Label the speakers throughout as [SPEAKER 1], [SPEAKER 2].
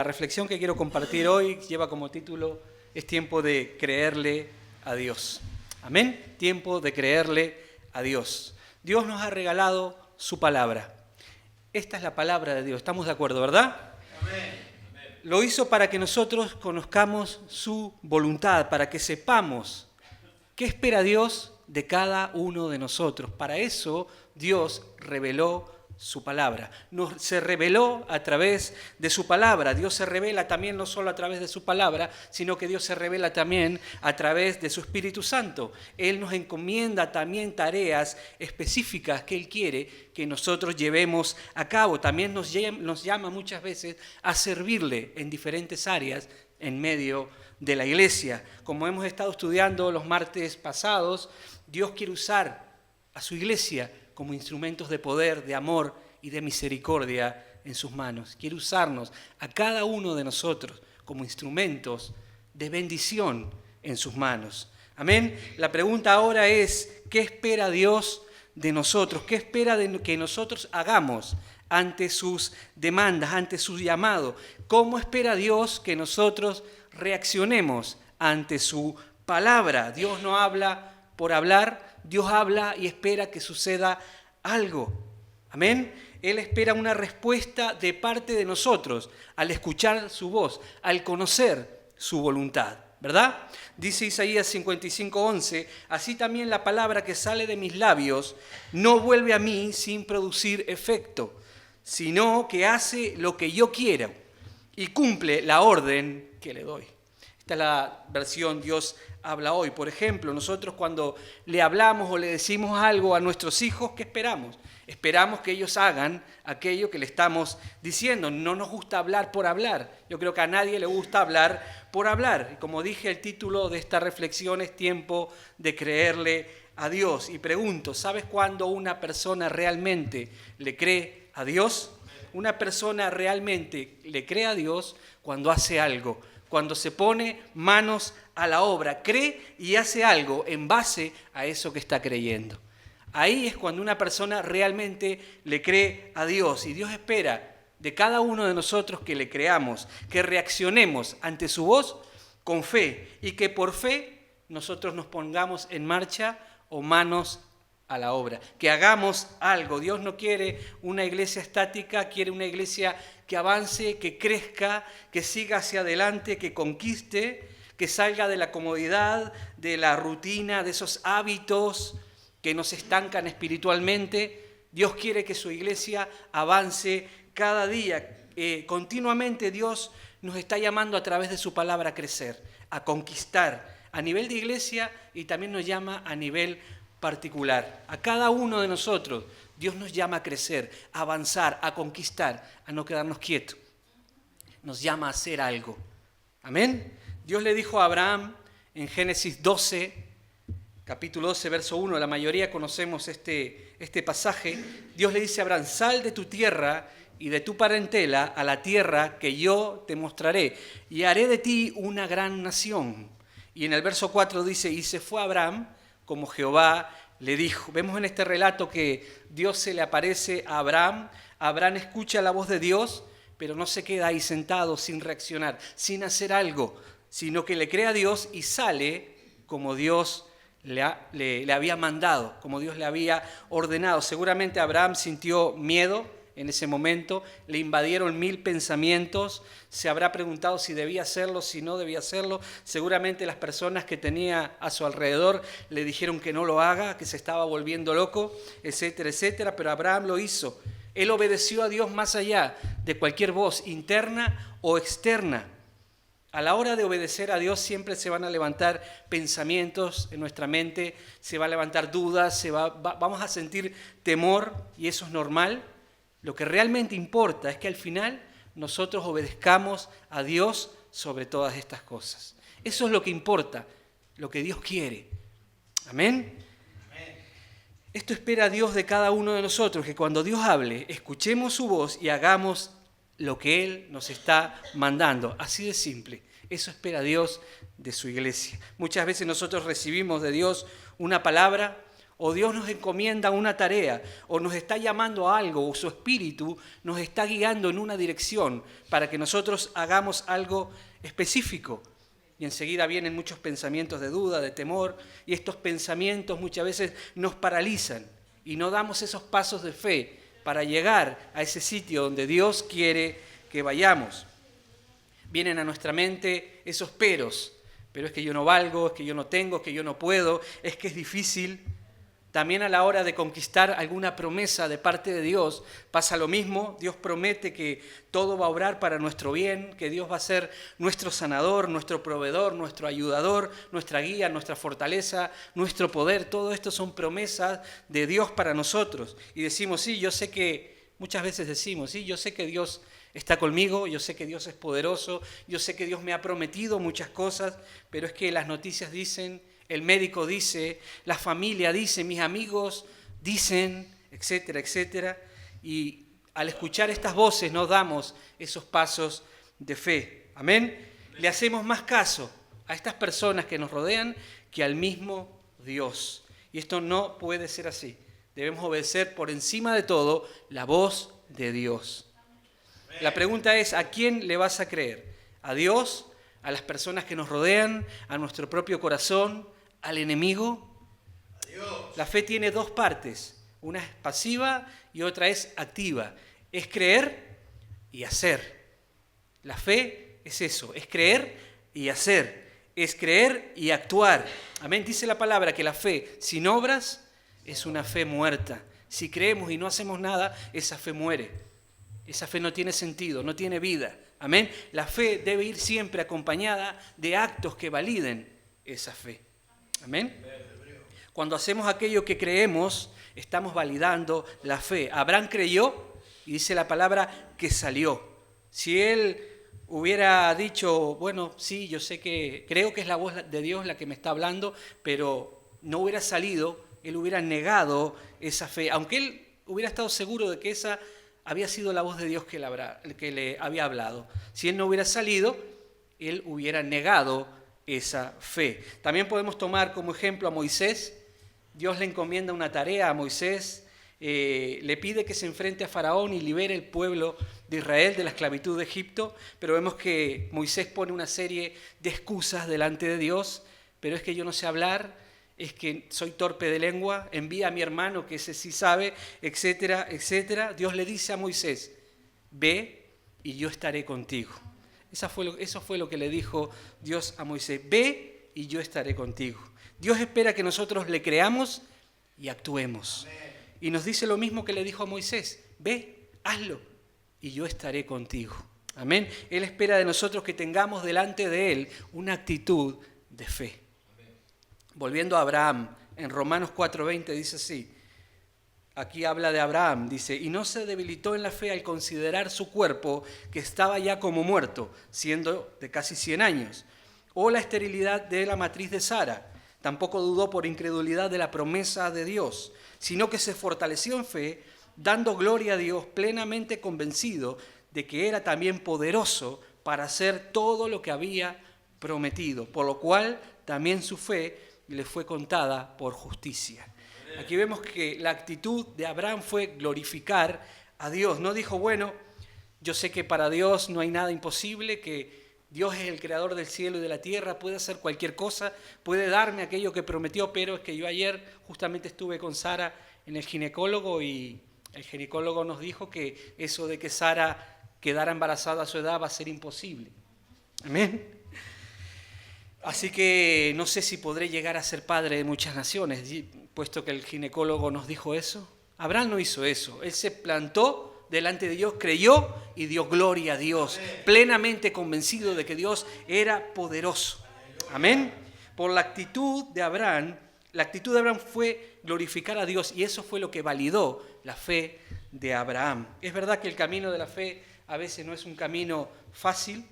[SPEAKER 1] La reflexión que quiero compartir hoy lleva como título, es tiempo de creerle a Dios. Amén, tiempo de creerle a Dios. Dios nos ha regalado su palabra. Esta es la palabra de Dios, ¿estamos de acuerdo, verdad? Amén. Lo hizo para que nosotros conozcamos su voluntad, para que sepamos qué espera Dios de cada uno de nosotros. Para eso Dios reveló su palabra. Se reveló a través de su palabra. Dios se revela también no solo a través de su palabra, sino que Dios se revela también a través de su Espíritu Santo. Él nos encomienda también tareas específicas que Él quiere que nosotros llevemos a cabo. También nos llama muchas veces a servirle en diferentes áreas en medio de la iglesia. Como hemos estado estudiando los martes pasados, Dios quiere usar a su iglesia como instrumentos de poder, de amor y de misericordia en sus manos. Quiere usarnos a cada uno de nosotros como instrumentos de bendición en sus manos. Amén. La pregunta ahora es, ¿qué espera Dios de nosotros? ¿Qué espera de que nosotros hagamos ante sus demandas, ante su llamado? ¿Cómo espera Dios que nosotros reaccionemos ante su palabra? Dios no habla por hablar, Dios habla y espera que suceda algo. Amén. Él espera una respuesta de parte de nosotros al escuchar su voz, al conocer su voluntad, ¿verdad? Dice Isaías 55:11, así también la palabra que sale de mis labios no vuelve a mí sin producir efecto, sino que hace lo que yo quiero y cumple la orden que le doy. Esta es la versión Dios habla hoy. Por ejemplo, nosotros cuando le hablamos o le decimos algo a nuestros hijos, ¿qué esperamos? Esperamos que ellos hagan aquello que le estamos diciendo. No nos gusta hablar por hablar. Yo creo que a nadie le gusta hablar por hablar. Y como dije, el título de esta reflexión es tiempo de creerle a Dios. Y pregunto, ¿sabes cuándo una persona realmente le cree a Dios? Una persona realmente le cree a Dios cuando hace algo, cuando se pone manos a la obra, cree y hace algo en base a eso que está creyendo. Ahí es cuando una persona realmente le cree a Dios. Y Dios espera de cada uno de nosotros que le creamos, que reaccionemos ante su voz con fe y que por fe nosotros nos pongamos en marcha o manos a la obra, que hagamos algo. Dios no quiere una iglesia estática, quiere una iglesia que avance, que crezca, que siga hacia adelante, que conquiste, que salga de la comodidad, de la rutina, de esos hábitos que nos estancan espiritualmente. Dios quiere que su iglesia avance cada día. Continuamente Dios nos está llamando a través de su palabra a crecer, a conquistar a nivel de iglesia y también nos llama a nivel particular. A cada uno de nosotros Dios nos llama a crecer, a avanzar, a conquistar, a no quedarnos quietos. Nos llama a hacer algo. Amén. Dios le dijo a Abraham en Génesis 12, capítulo 12, verso 1, la mayoría conocemos este pasaje. Dios le dice a Abraham, sal de tu tierra y de tu parentela a la tierra que yo te mostraré y haré de ti una gran nación. Y en el verso 4 dice, y se fue Abraham como Jehová le dijo. Vemos en este relato que Dios se le aparece a Abraham. Abraham escucha la voz de Dios, pero no se queda ahí sentado sin reaccionar, sin hacer algo, sino que le cree a Dios y sale como Dios le había mandado, como Dios le había ordenado. Seguramente Abraham sintió miedo en ese momento, le invadieron 1000 pensamientos, se habrá preguntado si debía hacerlo, si no debía hacerlo. Seguramente las personas que tenía a su alrededor le dijeron que no lo haga, que se estaba volviendo loco, etcétera, etcétera, pero Abraham lo hizo. Él obedeció a Dios más allá de cualquier voz interna o externa. A la hora de obedecer a Dios siempre se van a levantar pensamientos en nuestra mente, se va a levantar dudas, vamos a sentir temor y eso es normal. Lo que realmente importa es que al final nosotros obedezcamos a Dios sobre todas estas cosas. Eso es lo que importa, lo que Dios quiere. Amén. Esto espera Dios de cada uno de nosotros, que cuando Dios hable, escuchemos su voz y hagamos lo que Él nos está mandando. Así de simple. Eso espera Dios de su iglesia. Muchas veces nosotros recibimos de Dios una palabra o Dios nos encomienda una tarea, o nos está llamando a algo, o su Espíritu nos está guiando en una dirección para que nosotros hagamos algo específico. Y enseguida vienen muchos pensamientos de duda, de temor, y estos pensamientos muchas veces nos paralizan y no damos esos pasos de fe para llegar a ese sitio donde Dios quiere que vayamos. Vienen a nuestra mente esos peros. Pero es que yo no valgo, es que yo no tengo, es que yo no puedo, es que es difícil. También a la hora de conquistar alguna promesa de parte de Dios pasa lo mismo. Dios promete que todo va a obrar para nuestro bien, que Dios va a ser nuestro sanador, nuestro proveedor, nuestro ayudador, nuestra guía, nuestra fortaleza, nuestro poder. Todo esto son promesas de Dios para nosotros. Y decimos, sí, yo sé que, muchas veces decimos, sí, yo sé que Dios está conmigo, yo sé que Dios es poderoso, yo sé que Dios me ha prometido muchas cosas, pero es que las noticias dicen, el médico dice, la familia dice, mis amigos dicen, etcétera, etcétera. Y al escuchar estas voces nos damos esos pasos de fe. Amén. Le hacemos más caso a estas personas que nos rodean que al mismo Dios. Y esto no puede ser así. Debemos obedecer por encima de todo la voz de Dios. La pregunta es, ¿a quién le vas a creer? ¿A Dios? ¿A las personas que nos rodean? ¿A nuestro propio corazón? ¿Al enemigo? A Dios. La fe tiene dos partes. Una es pasiva y otra es activa. Es creer y hacer. La fe es eso, es creer y hacer. Es creer y actuar. Amén. Dice la palabra que la fe sin obras es una fe muerta. Si creemos y no hacemos nada, esa fe muere. Esa fe no tiene sentido, no tiene vida. Amén. La fe debe ir siempre acompañada de actos que validen esa fe. Amén. Cuando hacemos aquello que creemos, estamos validando la fe. Abraham creyó y dice la palabra que salió. Si él hubiera dicho, bueno, sí, yo sé que creo que es la voz de Dios la que me está hablando, pero no hubiera salido, él hubiera negado esa fe, aunque él hubiera estado seguro de que esa había sido la voz de Dios que le había hablado. Si él no hubiera salido, él hubiera negado esa fe. También podemos tomar como ejemplo a Moisés. Dios le encomienda una tarea a Moisés, le pide que se enfrente a Faraón y libere el pueblo de Israel de la esclavitud de Egipto, pero vemos que Moisés pone una serie de excusas delante de Dios, pero es que yo no sé hablar, es que soy torpe de lengua, envía a mi hermano que ese sí sabe, etcétera, etcétera. Dios le dice a Moisés, ve y yo estaré contigo. Eso fue lo que le dijo Dios a Moisés, ve y yo estaré contigo. Dios espera que nosotros le creamos y actuemos. Amén. Y nos dice lo mismo que le dijo a Moisés, ve, hazlo y yo estaré contigo. Amén. Él espera de nosotros que tengamos delante de Él una actitud de fe. Volviendo a Abraham, en Romanos 4:20 dice así, aquí habla de Abraham, dice, y no se debilitó en la fe al considerar su cuerpo que estaba ya como muerto, siendo de casi 100 años, o la esterilidad de la matriz de Sara. Tampoco dudó por incredulidad de la promesa de Dios, sino que se fortaleció en fe, dando gloria a Dios, plenamente convencido de que era también poderoso para hacer todo lo que había prometido, por lo cual también su fe le fue contada por justicia. Aquí vemos que la actitud de Abraham fue glorificar a Dios. No dijo, bueno, yo sé que para Dios no hay nada imposible, que Dios es el creador del cielo y de la tierra, puede hacer cualquier cosa, puede darme aquello que prometió, pero es que yo ayer justamente estuve con Sara en el ginecólogo y el ginecólogo nos dijo que eso de que Sara quedara embarazada a su edad va a ser imposible. Amén. Así que no sé si podré llegar a ser padre de muchas naciones, puesto que el ginecólogo nos dijo eso. Abraham no hizo eso, él se plantó delante de Dios, creyó y dio gloria a Dios, plenamente convencido de que Dios era poderoso. Amén. Por la actitud de Abraham fue glorificar a Dios y eso fue lo que validó la fe de Abraham. Es verdad que el camino de la fe a veces no es un camino fácil,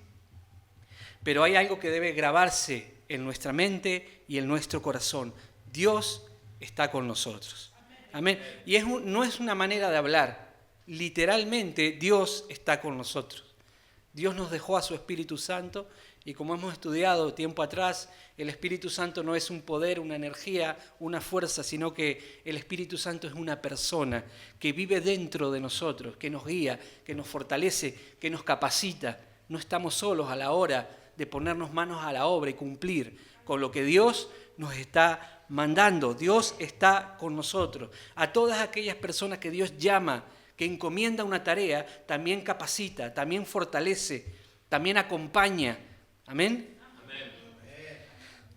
[SPEAKER 1] pero hay algo que debe grabarse en nuestra mente y en nuestro corazón. Dios está con nosotros. Amén. Y no es una manera de hablar. Literalmente Dios está con nosotros. Dios nos dejó a su Espíritu Santo y como hemos estudiado tiempo atrás, el Espíritu Santo no es un poder, una energía, una fuerza, sino que el Espíritu Santo es una persona que vive dentro de nosotros, que nos guía, que nos fortalece, que nos capacita. No estamos solos a la hora de ponernos manos a la obra y cumplir con lo que Dios nos está mandando. Dios está con nosotros. A todas aquellas personas que Dios llama, que encomienda una tarea, también capacita, también fortalece, también acompaña. ¿Amén? Amén.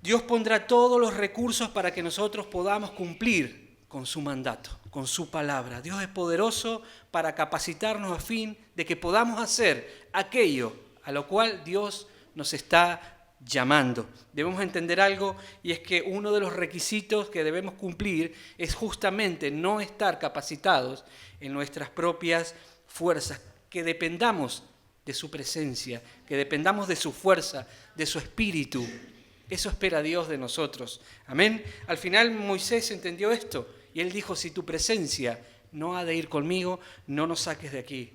[SPEAKER 1] Dios pondrá todos los recursos para que nosotros podamos cumplir con su mandato, con su palabra. Dios es poderoso para capacitarnos a fin de que podamos hacer aquello a lo cual Dios nos está llamando. Debemos entender algo, y es que uno de los requisitos que debemos cumplir es justamente no estar capacitados en nuestras propias fuerzas, que dependamos de su presencia, que dependamos de su fuerza, de su espíritu. Eso espera Dios de nosotros. Amén. Al final Moisés entendió esto y él dijo: si tu presencia no ha de ir conmigo, no nos saques de aquí.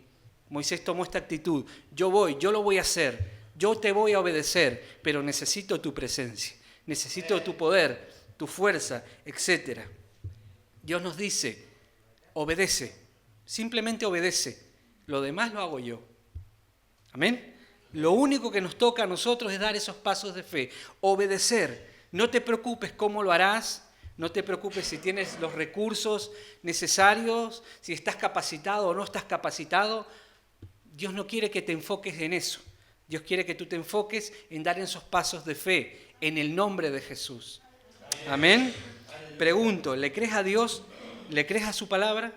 [SPEAKER 1] Moisés tomó esta actitud: yo voy, yo lo voy a hacer, yo te voy a obedecer, pero necesito tu presencia, necesito tu poder, tu fuerza, etc. Dios nos dice: obedece, simplemente obedece, lo demás lo hago yo. Amén. Lo único que nos toca a nosotros es dar esos pasos de fe, obedecer. No te preocupes cómo lo harás, no te preocupes si tienes los recursos necesarios, si estás capacitado o no estás capacitado. Dios no quiere que te enfoques en eso. Dios quiere que tú te enfoques en dar esos pasos de fe en el nombre de Jesús. Amén. Pregunto, ¿le crees a Dios? ¿Le crees a su palabra?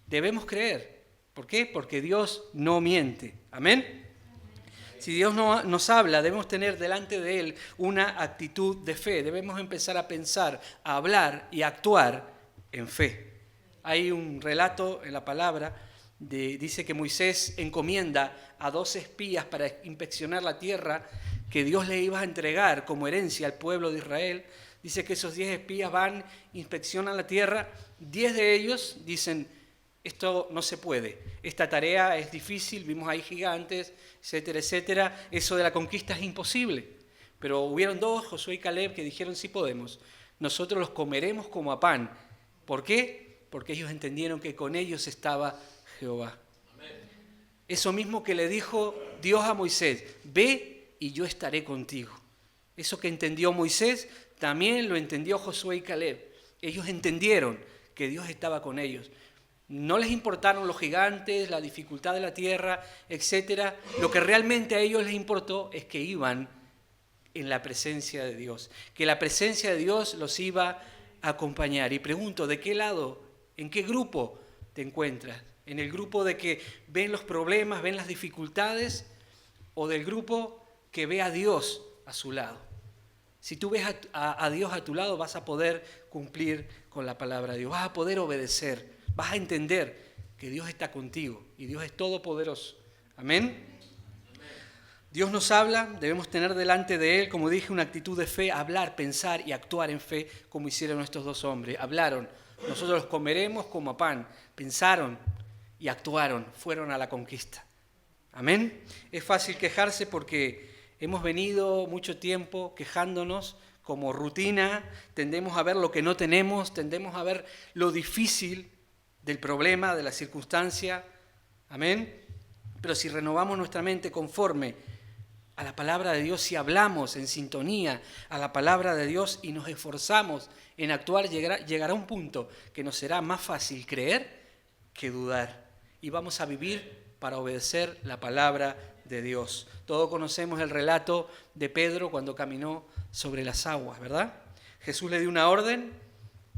[SPEAKER 1] Debemos creer. ¿Por qué? Porque Dios no miente. Amén. Si Dios nos habla, debemos tener delante de Él una actitud de fe. Debemos empezar a pensar, a hablar y a actuar en fe. Hay un relato en la palabra, dice que Moisés encomienda a 12 espías para inspeccionar la tierra que Dios le iba a entregar como herencia al pueblo de Israel. Dice que esos 10 espías van, inspeccionan la tierra. 10 de ellos dicen: esto no se puede, esta tarea es difícil, vimos ahí gigantes, etcétera, etcétera. Eso de la conquista es imposible. Pero hubieron 2, Josué y Caleb, que dijeron: sí podemos, nosotros los comeremos como a pan. ¿Por qué? Porque ellos entendieron que con ellos estaba Jehová. Amén. Eso mismo que le dijo Dios a Moisés: ve y yo estaré contigo. Eso que entendió Moisés, también lo entendió Josué y Caleb. Ellos entendieron que Dios estaba con ellos. No les importaron los gigantes, la dificultad de la tierra, etc. Lo que realmente a ellos les importó es que iban en la presencia de Dios, que la presencia de Dios los iba a acompañar. Y pregunto, ¿de qué lado, en qué grupo te encuentras? ¿En el grupo de que ven los problemas, ven las dificultades, o del grupo que ve a Dios a su lado? Si tú ves a Dios a tu lado, vas a poder cumplir con la palabra de Dios, vas a poder obedecer. Vas a entender que Dios está contigo y Dios es todopoderoso. Amén. Dios nos habla, debemos tener delante de Él, como dije, una actitud de fe, hablar, pensar y actuar en fe, como hicieron estos 2 hombres. Hablaron: nosotros los comeremos como a pan. Pensaron y actuaron, fueron a la conquista. Amén. Es fácil quejarse porque hemos venido mucho tiempo quejándonos como rutina, tendemos a ver lo que no tenemos, tendemos a ver lo difícil del problema, de la circunstancia. Amén. Pero si renovamos nuestra mente conforme a la palabra de Dios, si hablamos en sintonía a la palabra de Dios y nos esforzamos en actuar, llegará un punto que nos será más fácil creer que dudar. Y vamos a vivir para obedecer la palabra de Dios. Todos conocemos el relato de Pedro cuando caminó sobre las aguas, ¿verdad? Jesús le dio una orden: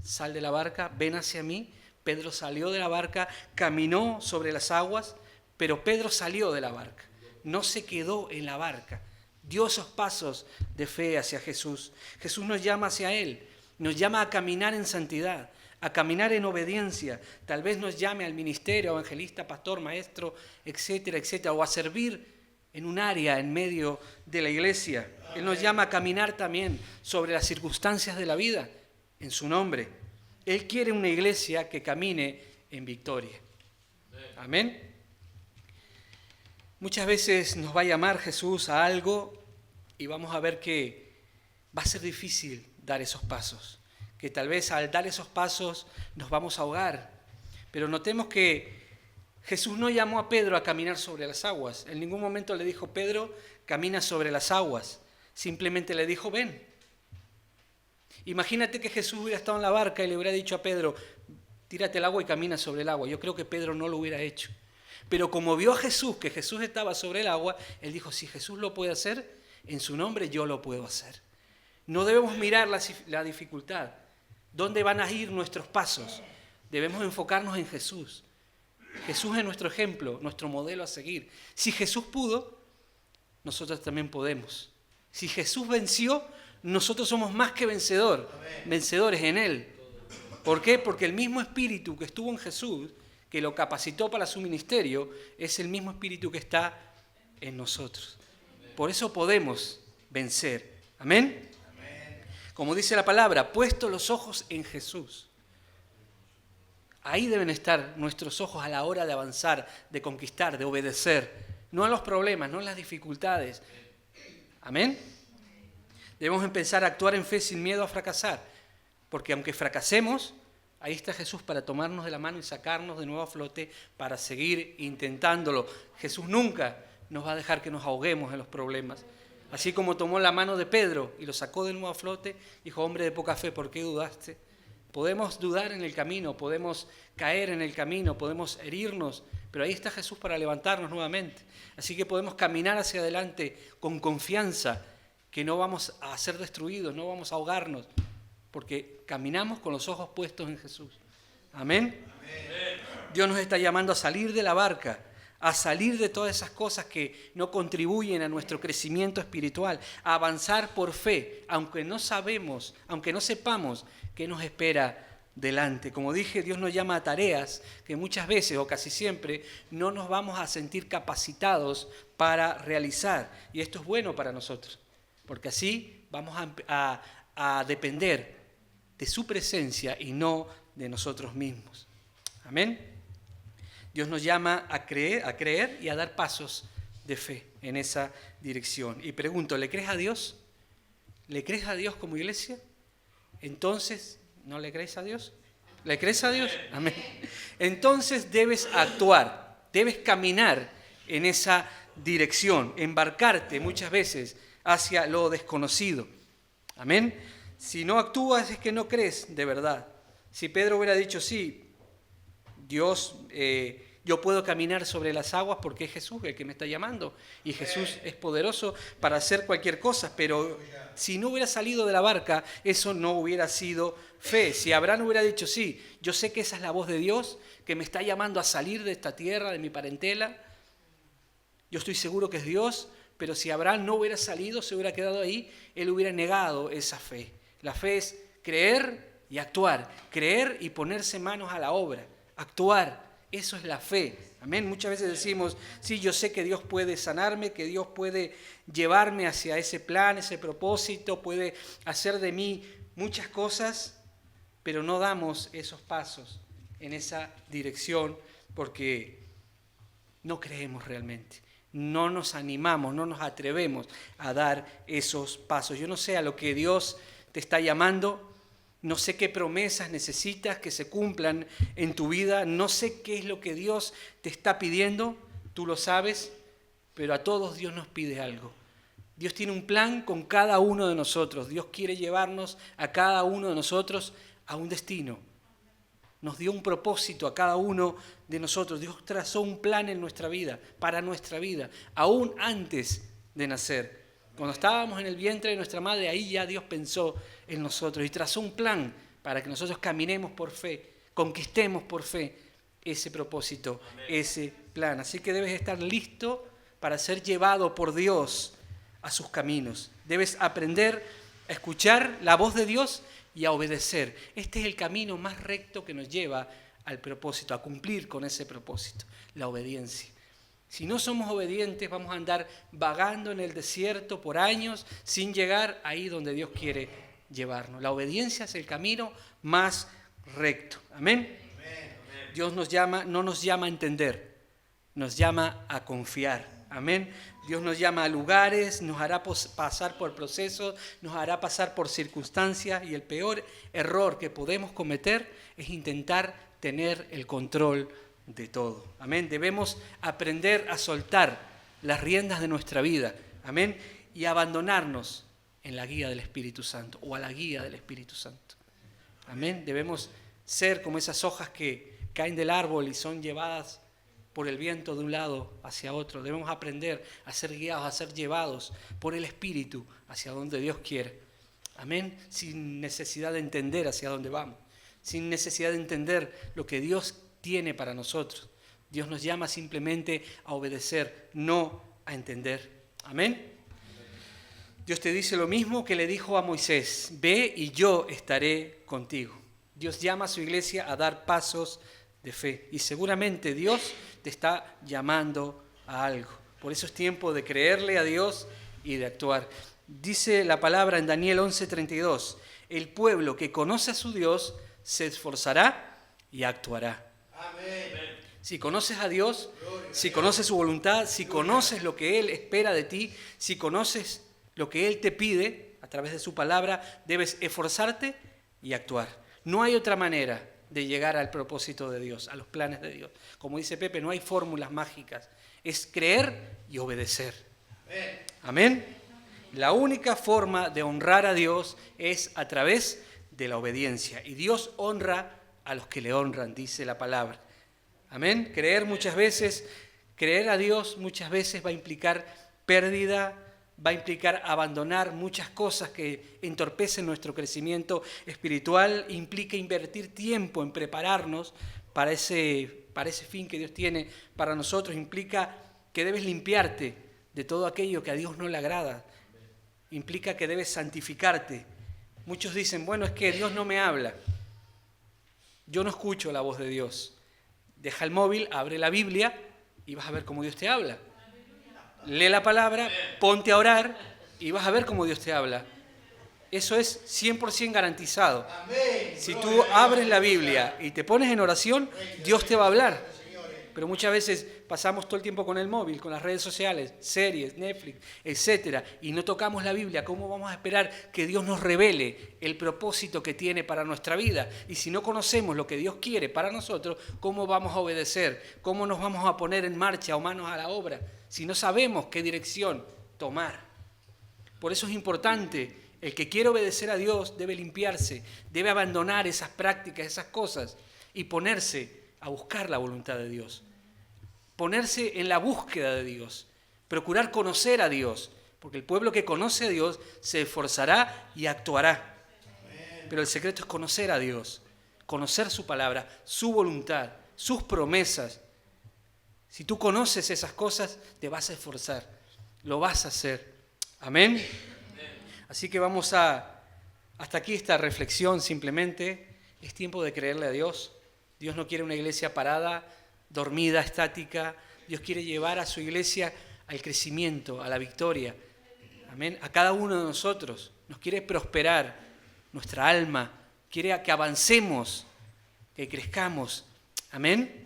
[SPEAKER 1] sal de la barca, ven hacia mí. Pedro salió de la barca, caminó sobre las aguas, pero Pedro salió de la barca, no se quedó en la barca, dio esos pasos de fe hacia Jesús. Jesús nos llama hacia Él, nos llama a caminar en santidad, a caminar en obediencia. Tal vez nos llame al ministerio, evangelista, pastor, maestro, etcétera, etcétera, o a servir en un área en medio de la iglesia. Él nos llama a caminar también sobre las circunstancias de la vida en su nombre. Él quiere una iglesia que camine en victoria. Amén. Muchas veces nos va a llamar Jesús a algo y vamos a ver que va a ser difícil dar esos pasos, que tal vez al dar esos pasos nos vamos a ahogar. Pero notemos que Jesús no llamó a Pedro a caminar sobre las aguas. En ningún momento le dijo, Pedro, camina sobre las aguas. Simplemente le dijo, ven. Imagínate que Jesús hubiera estado en la barca y le hubiera dicho a Pedro, tírate al agua y camina sobre el agua. Yo creo que Pedro no lo hubiera hecho. Pero como vio a Jesús, que Jesús estaba sobre el agua, él dijo, si Jesús lo puede hacer, en su nombre yo lo puedo hacer. No debemos mirar la dificultad. ¿Dónde van a ir nuestros pasos? Debemos enfocarnos en Jesús. Jesús es nuestro ejemplo, nuestro modelo a seguir. Si Jesús pudo, nosotros también podemos. Si Jesús venció, nosotros somos más que vencedores en Él. ¿Por qué? Porque el mismo espíritu que estuvo en Jesús, que lo capacitó para su ministerio, es el mismo espíritu que está en nosotros. Por eso podemos vencer. ¿Amén? Como dice la palabra, puesto los ojos en Jesús. Ahí deben estar nuestros ojos a la hora de avanzar, de conquistar, de obedecer. No a los problemas, no a las dificultades. ¿Amén? Debemos empezar a actuar en fe sin miedo a fracasar. Porque aunque fracasemos, ahí está Jesús para tomarnos de la mano y sacarnos de nuevo a flote para seguir intentándolo. Jesús nunca nos va a dejar que nos ahoguemos en los problemas. Así como tomó la mano de Pedro y lo sacó de nuevo a flote, dijo, hombre de poca fe, ¿por qué dudaste? Podemos dudar en el camino, podemos caer en el camino, podemos herirnos, pero ahí está Jesús para levantarnos nuevamente. Así que podemos caminar hacia adelante con confianza, que no vamos a ser destruidos, no vamos a ahogarnos, porque caminamos con los ojos puestos en Jesús. ¿Amén? Amén. Dios nos está llamando a salir de la barca, a salir de todas esas cosas que no contribuyen a nuestro crecimiento espiritual, a avanzar por fe, aunque no sepamos qué nos espera delante. Como dije, Dios nos llama a tareas que muchas veces o casi siempre no nos vamos a sentir capacitados para realizar. Y esto es bueno para nosotros, porque así vamos a depender de su presencia y no de nosotros mismos. Amén. Dios nos llama a creer y a dar pasos de fe en esa dirección. Y pregunto, ¿le crees a Dios? ¿Le crees a Dios como iglesia? Entonces, ¿no le crees a Dios? ¿Le crees a Dios? Amén. Entonces debes actuar, debes caminar en esa dirección, embarcarte muchas veces hacia lo desconocido. Amén. Si no actúas es que no crees de verdad. Si Pedro hubiera dicho, sí, Dios, yo puedo caminar sobre las aguas porque es Jesús el que me está llamando. Y Jesús es poderoso para hacer cualquier cosa. Pero si no hubiera salido de la barca, eso no hubiera sido fe. Si Abraham hubiera dicho, sí, yo sé que esa es la voz de Dios, que me está llamando a salir de esta tierra, de mi parentela. Yo estoy seguro que es Dios, pero si Abraham no hubiera salido, se hubiera quedado ahí, él hubiera negado esa fe. La fe es creer y actuar. Creer y ponerse manos a la obra. Actuar. Eso es la fe. Amén. Muchas veces decimos, sí, yo sé que Dios puede sanarme, que Dios puede llevarme hacia ese plan, ese propósito, puede hacer de mí muchas cosas, pero no damos esos pasos en esa dirección porque no creemos realmente. No nos animamos, no nos atrevemos a dar esos pasos. Yo no sé a lo que Dios te está llamando. No sé qué promesas necesitas que se cumplan en tu vida. No sé qué es lo que Dios te está pidiendo. Tú lo sabes, pero a todos Dios nos pide algo. Dios tiene un plan con cada uno de nosotros. Dios quiere llevarnos a cada uno de nosotros a un destino. Nos dio un propósito a cada uno de nosotros. Dios trazó un plan en nuestra vida, para nuestra vida, aún antes de nacer. Cuando estábamos en el vientre de nuestra madre, ahí ya Dios pensó en nosotros y trazó un plan para que nosotros caminemos por fe, conquistemos por fe ese propósito, ese plan. Así que debes estar listo para ser llevado por Dios a sus caminos. Debes aprender a escuchar la voz de Dios y a obedecer. Este es el camino más recto que nos lleva al propósito, a cumplir con ese propósito, la obediencia. Si no somos obedientes, vamos a andar vagando en el desierto por años sin llegar ahí donde Dios quiere llevarnos. La obediencia es el camino más recto. Amén. Dios nos llama, no nos llama a entender, nos llama a confiar. Amén. Dios nos llama a lugares, nos hará pasar por procesos, nos hará pasar por circunstancias, y el peor error que podemos cometer es intentar tener el control de todo. Amén. Debemos aprender a soltar las riendas de nuestra vida. Amén. Y abandonarnos en la guía del Espíritu Santo o a la guía del Espíritu Santo. Amén. Debemos ser como esas hojas que caen del árbol y son llevadas por el viento de un lado hacia otro. Debemos aprender a ser guiados, a ser llevados por el Espíritu hacia donde Dios quiere. Amén. Sin necesidad de entender hacia dónde vamos. Sin necesidad de entender lo que Dios tiene para nosotros. Dios nos llama simplemente a obedecer, no a entender. Amén. Dios te dice lo mismo que le dijo a Moisés: ve y yo estaré contigo. Dios llama a su iglesia a dar pasos de fe. Y seguramente Dios te está llamando a algo. Por eso es tiempo de creerle a Dios y de actuar. Dice la palabra en Daniel 11:32, el pueblo que conoce a su Dios se esforzará y actuará. Amén. Si conoces a Dios, si conoces su voluntad, si conoces lo que Él espera de ti, si conoces lo que Él te pide a través de su palabra, debes esforzarte y actuar. No hay otra manera de llegar al propósito de Dios, a los planes de Dios. Como dice Pepe, no hay fórmulas mágicas. Es creer y obedecer. Amén. La única forma de honrar a Dios es a través de la obediencia. Y Dios honra a los que le honran, dice la palabra. Amén. Creer a Dios muchas veces va a implicar pérdida, va a implicar abandonar muchas cosas que entorpecen nuestro crecimiento espiritual, implica invertir tiempo en prepararnos para ese fin que Dios tiene para nosotros, implica que debes limpiarte de todo aquello que a Dios no le agrada, implica que debes santificarte. Muchos dicen, bueno, es que Dios no me habla, yo no escucho la voz de Dios. Deja el móvil, abre la Biblia y vas a ver cómo Dios te habla. Lee la palabra, ponte a orar y vas a ver cómo Dios te habla. Eso es 100% garantizado. Si tú abres la Biblia y te pones en oración, Dios te va a hablar. Pero muchas veces pasamos todo el tiempo con el móvil, con las redes sociales, series, Netflix, etc. Y no tocamos la Biblia. ¿Cómo vamos a esperar que Dios nos revele el propósito que tiene para nuestra vida? Y si no conocemos lo que Dios quiere para nosotros, ¿cómo vamos a obedecer? ¿Cómo nos vamos a poner en marcha o manos a la obra si no sabemos qué dirección tomar? Por eso es importante, el que quiere obedecer a Dios debe limpiarse, debe abandonar esas prácticas, esas cosas y ponerse a buscar la voluntad de Dios. Ponerse en la búsqueda de Dios, procurar conocer a Dios, porque el pueblo que conoce a Dios se esforzará y actuará. Pero el secreto es conocer a Dios, conocer su palabra, su voluntad, sus promesas. Si tú conoces esas cosas, te vas a esforzar, lo vas a hacer. Amén. Así que hasta aquí esta reflexión simplemente. Es tiempo de creerle a Dios. Dios no quiere una iglesia parada, dormida, estática. Dios quiere llevar a su iglesia al crecimiento, a la victoria. Amén. A cada uno de nosotros nos quiere prosperar nuestra alma, quiere que avancemos, que crezcamos. Amén.